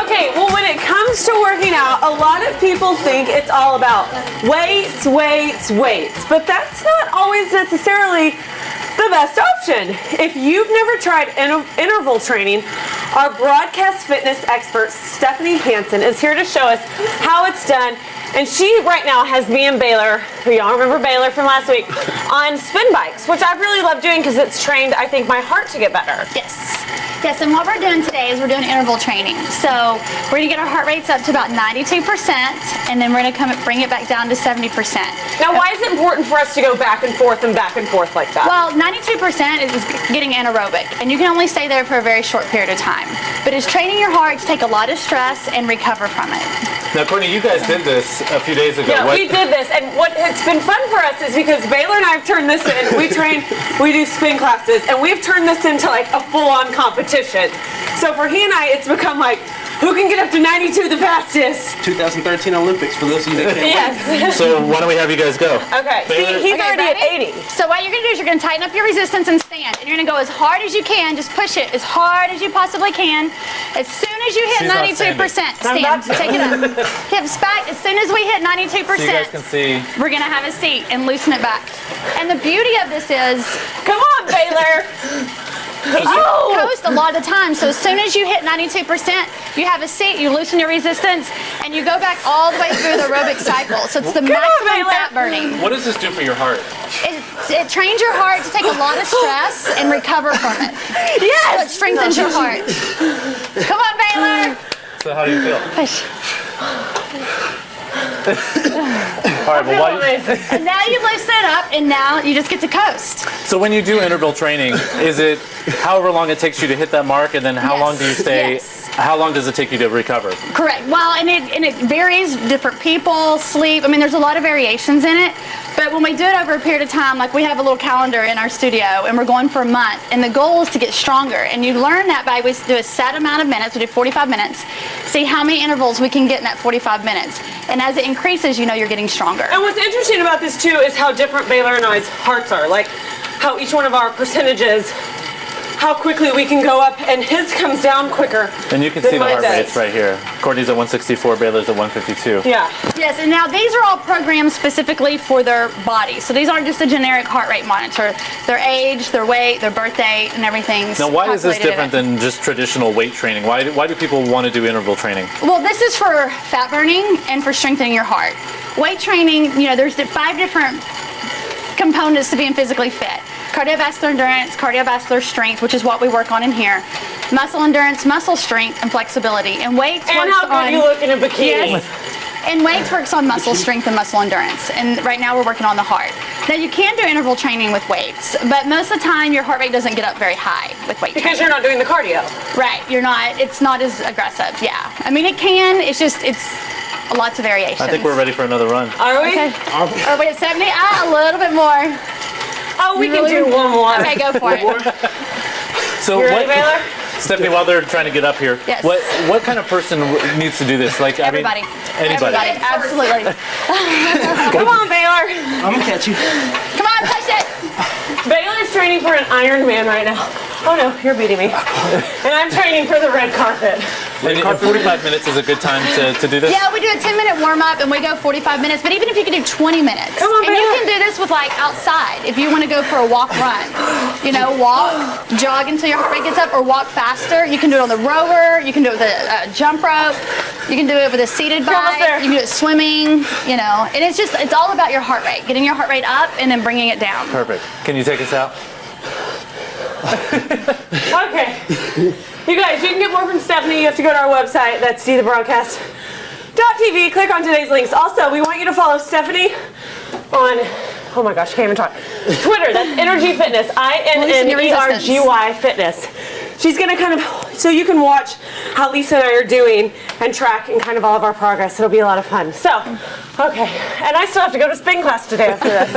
Okay, well, when it comes to working out, a lot of people think it's all about weights, weights, weights, but that's not always necessarily the best option. If you've never tried interval training, our broadcast fitness expert, Stephanie Hansen, is here to show us how it's done. And she right now has me and Baylor, who y'all remember Baylor from last week, on spin bikes, which I really love doing because it's trained, I think, my heart to get better. Yes. Yes, and what we're doing today is we're doing interval training. So we're gonna get our heart rates up to about 92%, and then we're gonna bring it back down to 70%. Now, why is it important for us to go back and forth like that? Well, 92% is getting anaerobic, and you can only stay there for a very short period of time. But it's training your heart to take a lot of stress and recover from it. Now, Courtney, you guys did this a few days ago. Yeah, we did this, and what it's been fun for us is because Baylor and I have turned this in. We do spin classes, and we've turned this into like a full-on competition. So for he and I, it's become like, who can get up to 92 the fastest? 2013 Olympics, for those of you that can't Yes. So why don't we have you guys go? Okay, Baylor? see, he's already at 80. So what you're gonna do is you're gonna tighten up your resistance and stand, and you're gonna go as hard as you can, just push it as hard as you possibly can. As soon as you hit 92%, stand, take it up. Hips back, as soon as we hit 92%, So you guys can see. we're gonna have a seat and loosen it back. And the beauty of this is, Come on, Baylor. coast a lot of the time. So as soon as you hit 92%, you have a seat, you loosen your resistance, and you go back all the way through the aerobic cycle. So it's the maximum Baylor. fat burning. What does this do for your heart? It trains your heart to take a lot of stress and recover from it. So it Yes. strengthens your heart. Come on, Baylor. So how do you feel? Push. All right, well, And now you loosen it up, and now you just get to coast. so when you do interval training, is it however long it takes you to hit that mark, and then how Yes. long do you stay? Yes. How long does it take you to recover? Correct. Well, and it varies. Different people, sleep. I mean, there's a lot of variations in it. But when we do it over a period of time, like we have a little calendar in our studio, and we're going for a month, and the goal is to get stronger. And you learn that by we do a set amount of minutes. We do 45 minutes. See how many intervals we can get in that 45 minutes. And as it increases, you know you're getting stronger. And what's interesting about this too is how different Baylor and I's hearts are. Like how each one of our percentages, how quickly we can go up, and his comes down quicker. And you can than see the mine heart does. rates right here. Courtney's at 164, Baylor's at 152. Yeah. Yes, and now these are all programmed specifically for their body. So these aren't just a generic heart rate monitor. Their age, their weight, their birth date, and everything's Now, why is this calculated in different it. than just traditional weight training? Why do people want to do interval training? Well, this is for fat burning and for strengthening your heart. Weight training, you know, there's 5 different components to being physically fit. Cardiovascular endurance, cardiovascular strength, which is what we work on in here. Muscle endurance, muscle strength, and flexibility. And weights And works how good on, you look in a bikini. Yes. And weights works on muscle strength and muscle endurance. And right now we're working on the heart. Now you can do interval training with weights, but most of the time your heart rate doesn't get up very high with weight Because training. you're not doing the cardio. Right, you're not, it's not as aggressive, yeah. I mean, it can, it's lots of variations. I think we're ready for another run. Are we? Okay. Are we at 70? A little bit more. Oh, we You can really- do one more. Okay, go for it. So You ready, Baylor? Stephanie, while they're trying to get up here, Yes. what kind of person needs to do this? Like, Everybody. I mean, anybody. Everybody, absolutely. Come on, Baylor. I'm gonna catch you. Come on, push it. Baylor's training for an Ironman right now. Oh no, you're beating me. And I'm training for the red carpet. And 45 minutes is a good time to do this? Yeah, we do a 10-minute warm-up and we go 45 minutes, but even if you can do 20 minutes. Come on, and you Baylor. can do this with like outside. If you want to go for a walk run, you know, walk, jog until your heart rate gets up, or walk faster. You can do it on the rower, you can do it with a jump rope, you can do it with a seated You're almost bike, there. you can do it swimming, you know. And it's all about your heart rate, getting your heart rate up and then bringing it down. Perfect. Can you take us out? Okay. You guys, you can get more from Stephanie. You have to go to our website. That's dthebroadcast.tv. Click on today's links. Also, we want you to follow Stephanie on, oh my gosh, I can't even talk. Twitter, that's Energy Fitness. INNERGY Fitness. She's going to kind of, so you can watch how Lisa and I are doing and track and kind of all of our progress. It'll be a lot of fun. So, okay. And I still have to go to spin class today after this.